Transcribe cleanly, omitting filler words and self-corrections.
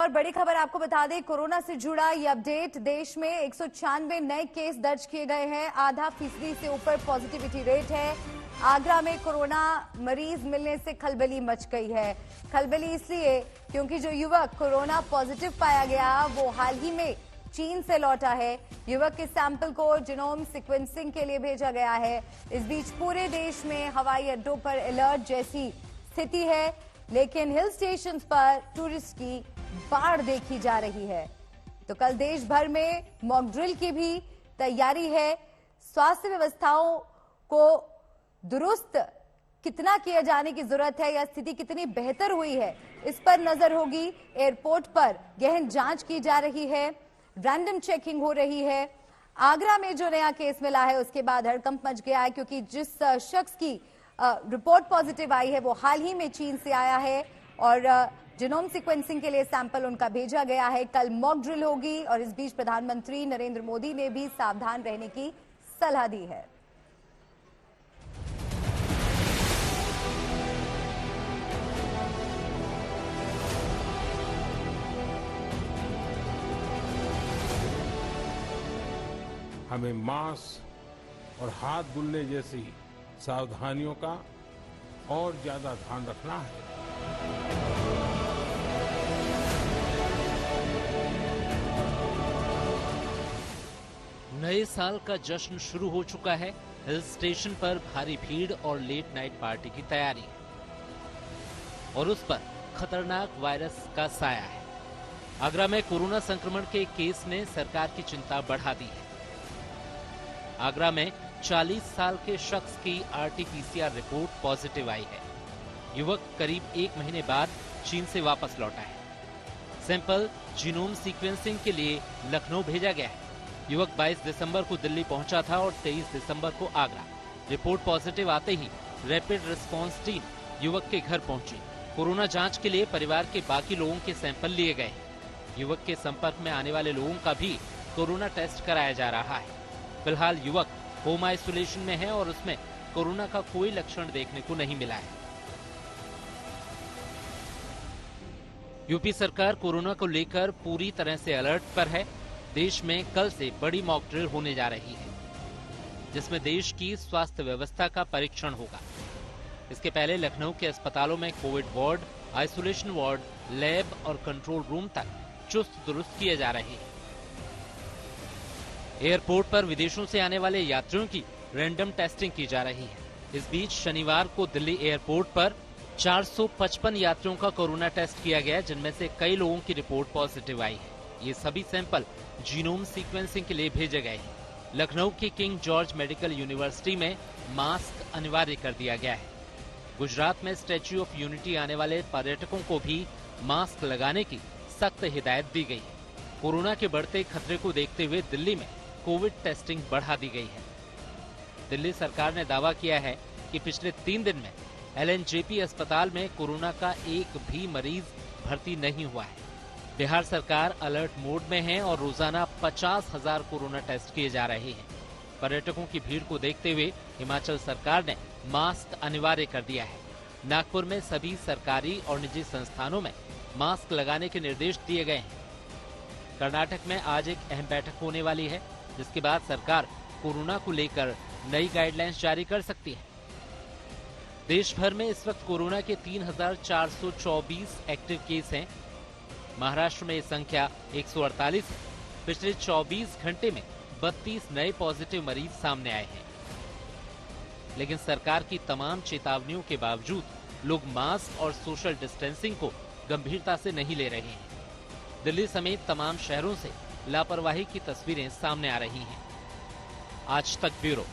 बड़ी खबर आपको बता दें, कोरोना से जुड़ा ये अपडेट। देश में 196 नए केस दर्ज किए गए हैं, 0.5% से ऊपर पॉजिटिविटी रेट है। आगरा में कोरोना मरीज मिलने से खलबली मच गई है। खलबली इसलिए क्योंकि जो युवक कोरोना पॉजिटिव पाया गया वो हाल ही में चीन से लौटा है। युवक के सैंपल को जीनोम सीक्वेंसिंग के लिए भेजा गया है। इस बीच पूरे देश में हवाई अड्डों पर अलर्ट जैसी स्थिति है, लेकिन हिल स्टेशन पर टूरिस्ट की बाढ़ देखी जा रही है। तो कल देश भर में मॉक ड्रिल की भी तैयारी है। स्वास्थ्य व्यवस्थाओं को दुरुस्त कितना किए जाने की जरूरत है या स्थिति कितनी बेहतर हुई है, इस पर नजर होगी। एयरपोर्ट पर गहन जांच की जा रही है, रैंडम चेकिंग हो रही है। आगरा में जो नया केस मिला है उसके बाद हड़कंप मच गया है, क्योंकि जिस शख्स की रिपोर्ट पॉजिटिव आई है वो हाल ही में चीन से आया है और जीनोम सीक्वेंसिंग के लिए सैंपल उनका भेजा गया है। कल मॉक ड्रिल होगी और इस बीच प्रधानमंत्री नरेंद्र मोदी ने भी सावधान रहने की सलाह दी है। हमें मास्क और हाथ धुलने जैसी सावधानियों का और ज्यादा ध्यान रखना है। नए साल का जश्न शुरू हो चुका है। हिल स्टेशन पर भारी भीड़ और लेट नाइट पार्टी की तैयारी और उस पर खतरनाक वायरस का साया है। आगरा में कोरोना संक्रमण के केस ने सरकार की चिंता बढ़ा दी है। आगरा में 40 साल के शख्स की RT-PCR रिपोर्ट पॉजिटिव आई है। युवक करीब 1 महीने बाद चीन से वापस लौटा है। सैंपल जीनोम सीक्वेंसिंग के लिए लखनऊ भेजा गया है। युवक 22 दिसंबर को दिल्ली पहुंचा था और 23 दिसंबर को आगरा। रिपोर्ट पॉजिटिव आते ही रैपिड रिस्पांस टीम युवक के घर पहुंची। कोरोना जांच के लिए परिवार के बाकी लोगों के सैंपल लिए गए। युवक के संपर्क में आने वाले लोगों का भी कोरोना टेस्ट कराया जा रहा है। फिलहाल युवक होम आइसोलेशन में है और उसमें कोरोना का कोई लक्षण देखने को नहीं मिला है। यूपी सरकार कोरोना को लेकर पूरी तरह से अलर्ट पर है। देश में कल से बड़ी मॉक ड्रिल होने जा रही है, जिसमें देश की स्वास्थ्य व्यवस्था का परीक्षण होगा। इसके पहले लखनऊ के अस्पतालों में Covid ward, isolation ward, lab और कंट्रोल रूम तक चुस्त दुरुस्त किए जा रहे हैं। एयरपोर्ट पर विदेशों से आने वाले यात्रियों की रैंडम टेस्टिंग की जा रही है। इस बीच शनिवार को दिल्ली एयरपोर्ट पर 455 यात्रियों का कोरोना टेस्ट किया गया, जिनमें से कई लोगों की रिपोर्ट पॉजिटिव आई है। ये सभी सैंपल जीनोम सीक्वेंसिंग के लिए भेजे गए हैं। लखनऊ की किंग जॉर्ज मेडिकल यूनिवर्सिटी में मास्क अनिवार्य कर दिया गया है। गुजरात में स्टैच्यू ऑफ यूनिटी आने वाले पर्यटकों को भी मास्क लगाने की सख्त हिदायत दी गई है। कोरोना के बढ़ते खतरे को देखते हुए दिल्ली में कोविड टेस्टिंग बढ़ा दी गई है। दिल्ली सरकार ने दावा किया है कि पिछले 3 दिन में LNJP अस्पताल में कोरोना का एक भी मरीज भर्ती नहीं हुआ है। बिहार सरकार अलर्ट मोड में है और रोजाना 50,000 कोरोना टेस्ट किए जा रहे हैं। पर्यटकों की भीड़ को देखते हुए हिमाचल सरकार ने मास्क अनिवार्य कर दिया है। नागपुर में सभी सरकारी और निजी संस्थानों में मास्क लगाने के निर्देश दिए गए हैं। कर्नाटक में आज एक अहम बैठक होने वाली है, जिसके बाद सरकार कोरोना को लेकर नई गाइडलाइंस जारी कर सकती है। देश भर में इस वक्त कोरोना के 3,424 एक्टिव केस हैं। महाराष्ट्र में ये संख्या 148 है। पिछले 24 घंटे में 32 नए पॉजिटिव मरीज सामने आए हैं। लेकिन सरकार की तमाम चेतावनियों के बावजूद लोग मास्क और सोशल डिस्टेंसिंग को गंभीरता से नहीं ले रहे हैं। दिल्ली समेत तमाम शहरों से लापरवाही की तस्वीरें सामने आ रही हैं। आज तक ब्यूरो।